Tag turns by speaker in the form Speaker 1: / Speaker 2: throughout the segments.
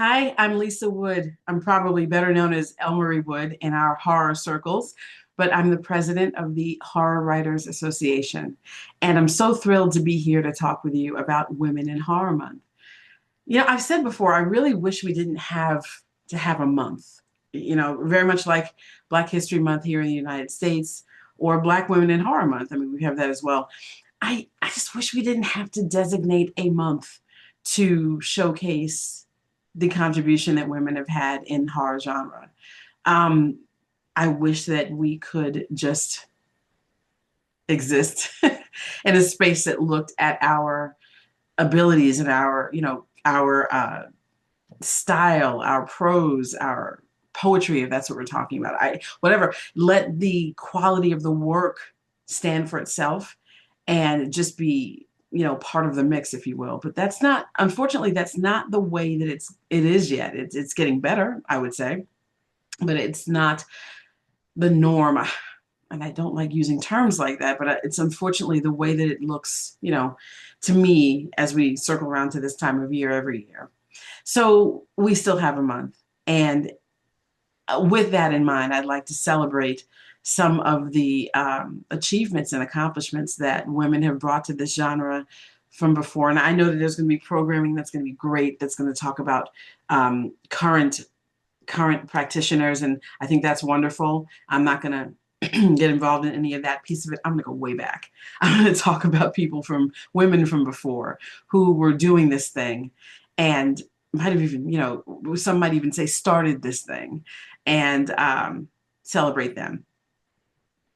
Speaker 1: Hi, I'm Lisa Wood. I'm probably better known as Elmarie Wood in our horror circles, but I'm the president of the Horror Writers Association. And I'm so thrilled to be here to talk with you about Women in Horror Month. I've said before, I really wish we didn't have to have a month, very much like Black History Month here in the United States or Black Women in Horror Month. I mean, we have that as well. I just wish we didn't have to designate a month to showcase the contribution that women have had in horror genre. Um, I wish that we could just exist in a space that looked at our abilities and our style, our prose, our poetry, if that's what we're talking about. Whatever. Let the quality of the work stand for itself and just be part of the mix, if you will. But that's not, unfortunately, that's not the way that it is yet. It's getting better, I would say, but it's not the norm. And I don't like using terms like that, but it's unfortunately the way that it looks, to me as we circle around to this time of year every year. So we still have a month. And with that in mind, I'd like to celebrate some of the achievements and accomplishments that women have brought to this genre from before. And I know that there's going to be programming that's going to be great, that's going to talk about current practitioners, and I think that's wonderful. I'm not going to get involved in any of that piece of it. I'm going to go way back. I'm going to talk about women from before who were doing this thing and might have even, some might even say started this thing, and celebrate them.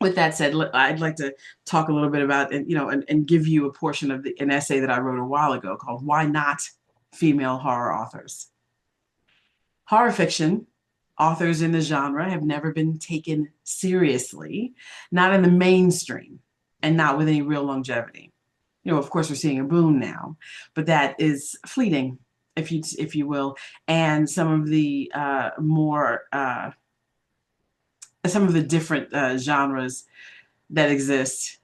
Speaker 1: With that said, I'd like to talk a little bit about, and give you a portion of an essay that I wrote a while ago called "Why Not Female Horror Authors?" Horror fiction authors in the genre have never been taken seriously, not in the mainstream, and not with any real longevity. Of course, we're seeing a boom now, but that is fleeting, if you will, and some of the different genres that exist,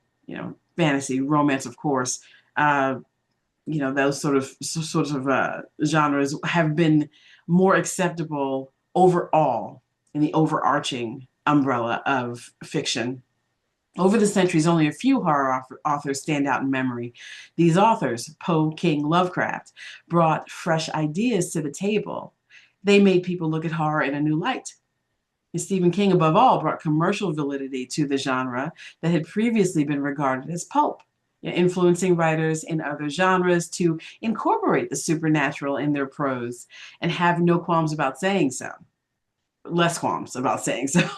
Speaker 1: fantasy, romance, of course, those sort of genres have been more acceptable overall in the overarching umbrella of fiction. Over the centuries, only a few horror authors stand out in memory. These authors, Poe, King, Lovecraft, brought fresh ideas to the table. They made people look at horror in a new light. And Stephen King, above all, brought commercial validity to the genre that had previously been regarded as pulp, influencing writers in other genres to incorporate the supernatural in their prose and have no qualms about saying so. Less qualms about saying so.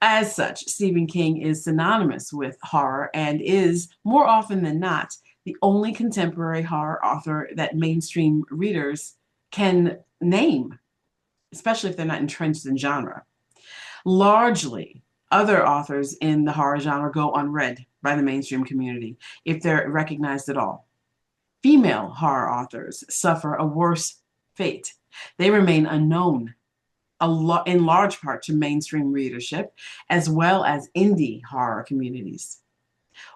Speaker 1: As such, Stephen King is synonymous with horror and is, more often than not, the only contemporary horror author that mainstream readers can name, especially if they're not entrenched in genre. Largely, other authors in the horror genre go unread by the mainstream community, if they're recognized at all. Female horror authors suffer a worse fate. They remain unknown, in large part to mainstream readership, as well as indie horror communities.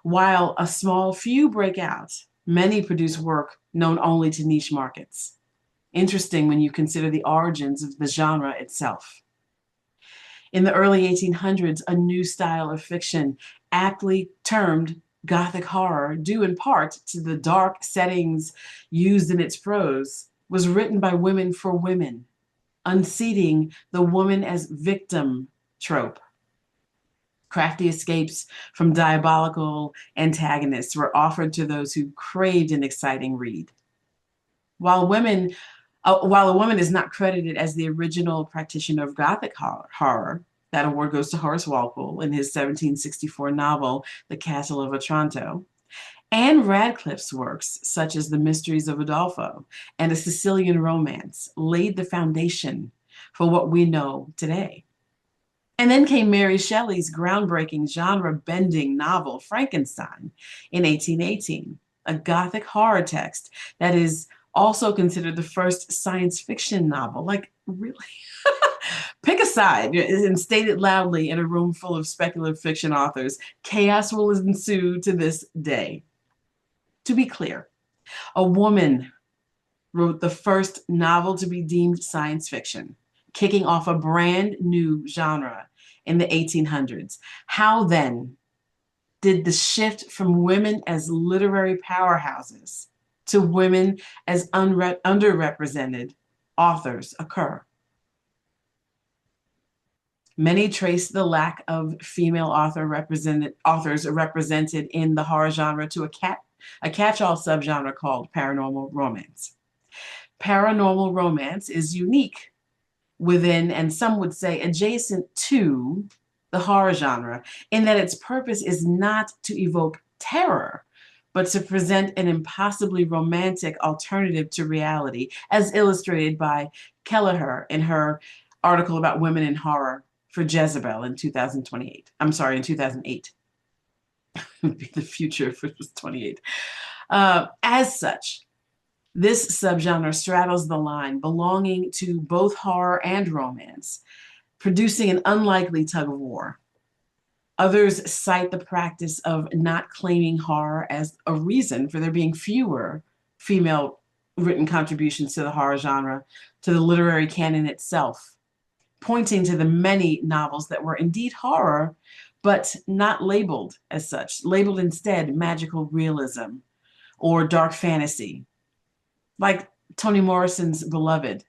Speaker 1: While a small few break out, many produce work known only to niche markets. Interesting when you consider the origins of the genre itself. In the early 1800s, a new style of fiction, aptly termed Gothic horror, due in part to the dark settings used in its prose, was written by women for women, unseating the woman as victim trope. Crafty escapes from diabolical antagonists were offered to those who craved an exciting read. While a woman is not credited as the original practitioner of Gothic horror, that award goes to Horace Walpole in his 1764 novel, The Castle of Otranto. Anne Radcliffe's works, such as The Mysteries of Udolpho and A Sicilian Romance, laid the foundation for what we know today. And then came Mary Shelley's groundbreaking genre-bending novel, Frankenstein, in 1818, a Gothic horror text that is also considered the first science fiction novel. Like, really? Pick a side and state it loudly in a room full of speculative fiction authors. Chaos will ensue to this day. To be clear, a woman wrote the first novel to be deemed science fiction, kicking off a brand new genre in the 1800s. How then did the shift from women as literary powerhouses to women as underrepresented authors occur? Many trace the lack of female authors represented in the horror genre to a catch-all subgenre called paranormal romance. Paranormal romance is unique within, and some would say adjacent to, the horror genre, in that its purpose is not to evoke terror, but to present an impossibly romantic alternative to reality, as illustrated by Kelleher in her article about women in horror for Jezebel in 2028. I'm sorry, in 2008. Would be the future if it was 28. As such, this subgenre straddles the line belonging to both horror and romance, producing an unlikely tug of war. Others cite the practice of not claiming horror as a reason for there being fewer female written contributions to the horror genre, to the literary canon itself, pointing to the many novels that were indeed horror, but not labeled as such, labeled instead magical realism or dark fantasy, like Toni Morrison's Beloved.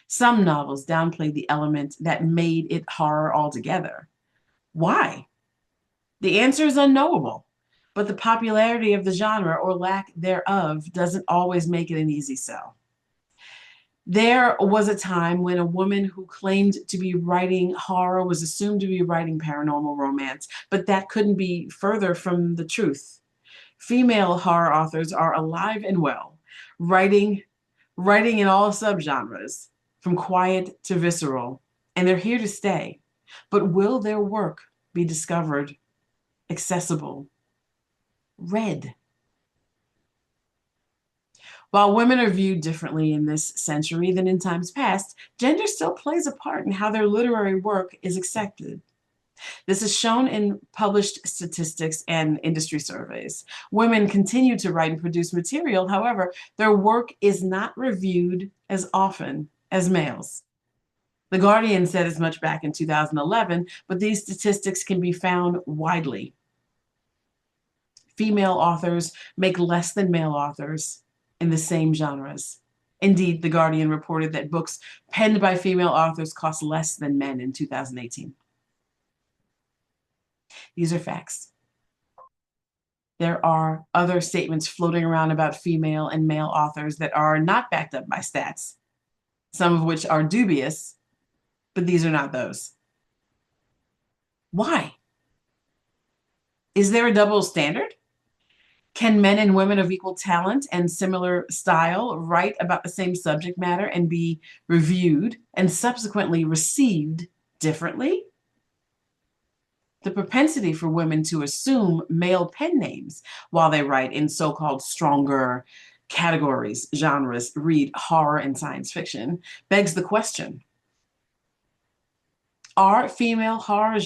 Speaker 1: Some novels downplayed the element that made it horror altogether. Why? The answer is unknowable, but the popularity of the genre or lack thereof doesn't always make it an easy sell. There was a time when a woman who claimed to be writing horror was assumed to be writing paranormal romance, but that couldn't be further from the truth. Female horror authors are alive and well, writing in all subgenres, from quiet to visceral, and they're here to stay. But will their work be discovered, accessible, read? While women are viewed differently in this century than in times past, gender still plays a part in how their literary work is accepted. This is shown in published statistics and industry surveys. Women continue to write and produce material. However, their work is not reviewed as often as males. The Guardian said as much back in 2011, but these statistics can be found widely. Female authors make less than male authors in the same genres. Indeed, The Guardian reported that books penned by female authors cost less than men in 2018. These are facts. There are other statements floating around about female and male authors that are not backed up by stats, some of which are dubious, but these are not those. Why? Is there a double standard? Can men and women of equal talent and similar style write about the same subject matter and be reviewed and subsequently received differently? The propensity for women to assume male pen names while they write in so-called stronger categories, genres, read horror and science fiction, begs the question: are female horror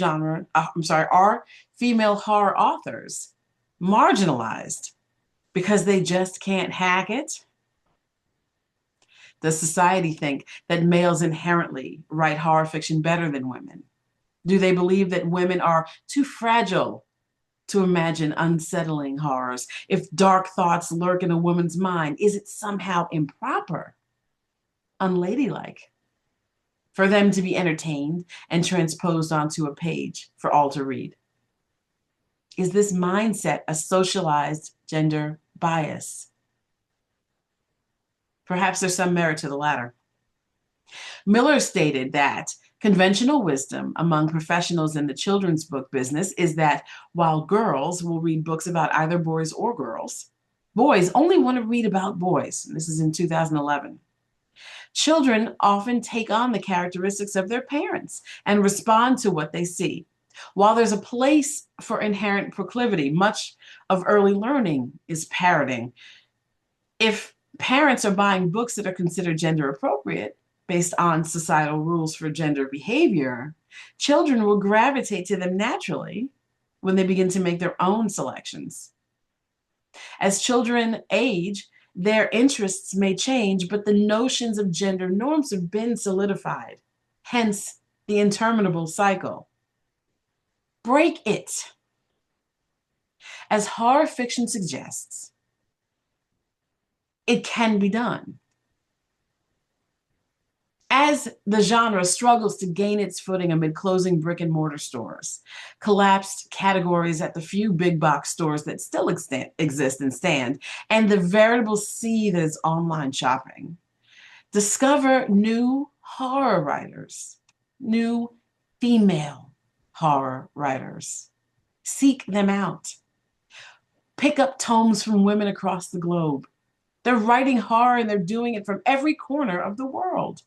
Speaker 1: authors marginalized because they just can't hack it? Does society think that males inherently write horror fiction better than women? Do they believe that women are too fragile to imagine unsettling horrors? If dark thoughts lurk in a woman's mind, is it somehow improper, unladylike, for them to be entertained and transposed onto a page for all to read? Is this mindset a socialized gender bias? Perhaps there's some merit to the latter. Miller stated that conventional wisdom among professionals in the children's book business is that while girls will read books about either boys or girls, boys only want to read about boys. This is in 2011. Children often take on the characteristics of their parents and respond to what they see. While there's a place for inherent proclivity, much of early learning is parroting. If parents are buying books that are considered gender appropriate based on societal rules for gender behavior, children will gravitate to them naturally when they begin to make their own selections. As children age Their interests may change, but the notions of gender norms have been solidified. Hence, the interminable cycle. Break it. As horror fiction suggests, it can be done. As the genre struggles to gain its footing amid closing brick and mortar stores, collapsed categories at the few big box stores that still exist and stand, and the veritable sea that is online shopping, discover new horror writers, new female horror writers. Seek them out. Pick up tomes from women across the globe. They're writing horror and they're doing it from every corner of the world.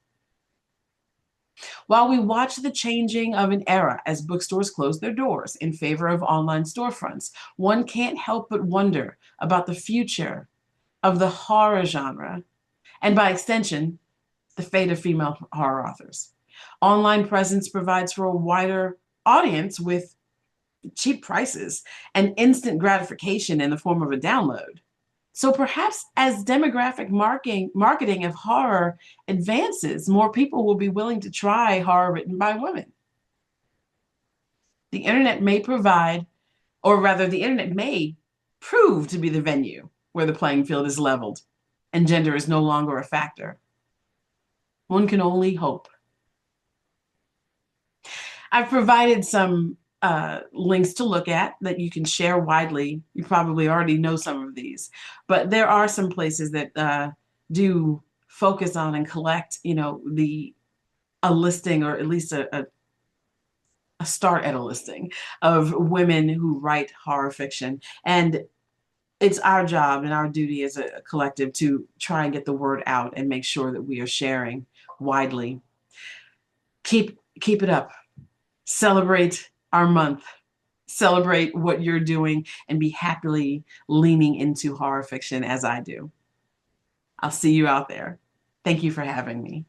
Speaker 1: While we watch the changing of an era as bookstores close their doors in favor of online storefronts, one can't help but wonder about the future of the horror genre, and by extension, the fate of female horror authors. Online presence provides for a wider audience with cheap prices and instant gratification in the form of a download. So perhaps as demographic marketing of horror advances, more people will be willing to try horror written by women. The internet may provide, or rather, the internet may prove to be the venue where the playing field is leveled and gender is no longer a factor. One can only hope. I've provided some links to look at that you can share widely. You probably already know some of these, but there are some places that do focus on and collect, a listing, or at least a start at a listing of women who write horror fiction. And it's our job and our duty as a collective to try and get the word out and make sure that we are sharing widely. Keep it up. Celebrate our month. Celebrate what you're doing and be happily leaning into horror fiction as I do. I'll see you out there. Thank you for having me.